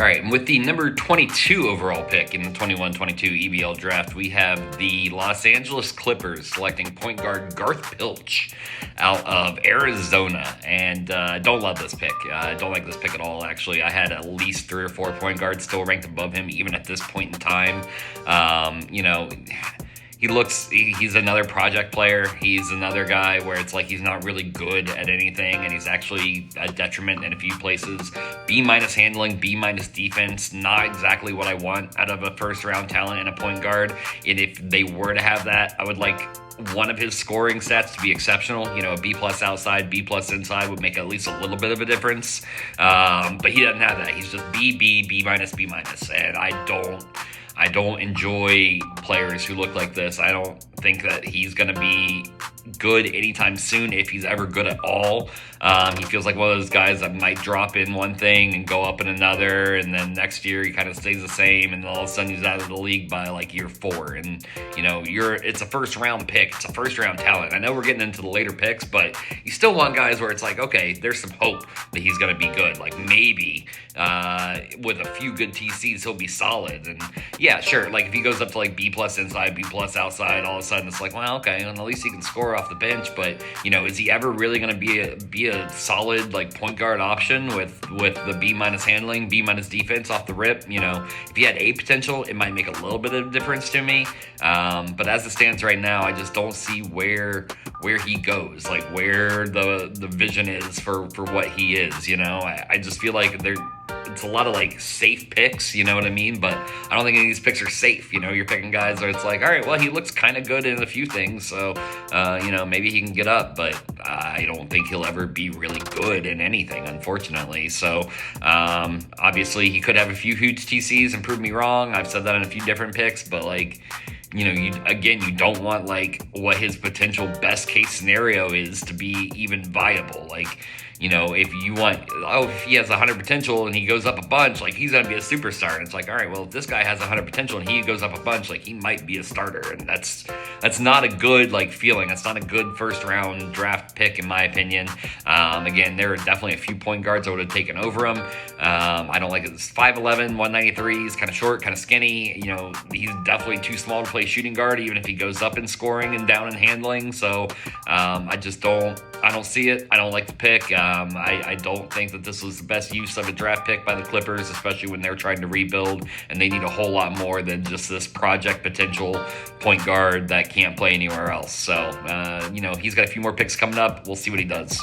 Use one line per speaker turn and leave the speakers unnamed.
All right, and with the number 22 overall pick in the 21-22 EBL Draft, we have the Los Angeles Clippers selecting point guard Garth Pilch out of Arizona. And I don't love this pick. I don't like this pick at all, actually. I had at least 3 or 4 point guards still ranked above him, even at this point in time. He's another project player. He's another guy where it's like he's not really good at anything, and he's actually a detriment in a few places. B- handling, B- defense, not exactly what I want out of a first-round talent and a point guard. And if they were to have that, I would like one of his scoring stats to be exceptional. A B+ outside, B+ inside would make at least a little bit of a difference. But he doesn't have that. He's just B, B, B-, B-, and I don't enjoy players who look like this. I don't think that he's going to be good anytime soon, if he's ever good at all. He feels like one of those guys that might drop in one thing and go up in another, and then next year he kind of stays the same, and all of a sudden he's out of the league by like year 4. And it's a first round pick, it's a first round talent. I know we're getting into the later picks, but you still want guys where it's like, okay, there's some hope that he's going to be good. Like maybe with a few good TCs he'll be solid. And yeah, sure, like if he goes up to like B+ inside, B+ outside, all of a sudden it's like, well, okay, and at least he can score off the bench. But is he ever really going to be a solid like point guard option with the B- handling, B- defense off the rip? If he had A potential, it might make a little bit of a difference to me. But as it stands right now, I just don't see where he goes, like where the vision is for what he is. I just feel like it's a lot of like safe picks, you know what I mean? But I don't think any of these picks are safe. You're picking guys where it's like, all right, well, he looks kind of good in a few things, so maybe he can get up, but I don't think he'll ever be really good in anything, unfortunately. So obviously he could have a few huge TCs and prove me wrong. I've said that in a few different picks, but like, you don't want like what his potential best case scenario is to be even viable. Like, if you want, if he has 100 potential and he goes up a bunch, like he's going to be a superstar. And it's like, all right, well, if this guy has 100 potential and he goes up a bunch, like he might be a starter. And that's not a good like feeling. That's not a good first round draft pick, in my opinion. Again, there are definitely a few point guards I would have taken over him. I don't like it. It's 5'11", 193. He's kind of short, kind of skinny. He's definitely too small to play shooting guard, even if he goes up in scoring and down in handling. So I don't see it. I don't like the pick. I don't think that this was the best use of a draft pick by the Clippers, especially when they're trying to rebuild and they need a whole lot more than just this project potential point guard that can't play anywhere else. So, he's got a few more picks coming up. We'll see what he does.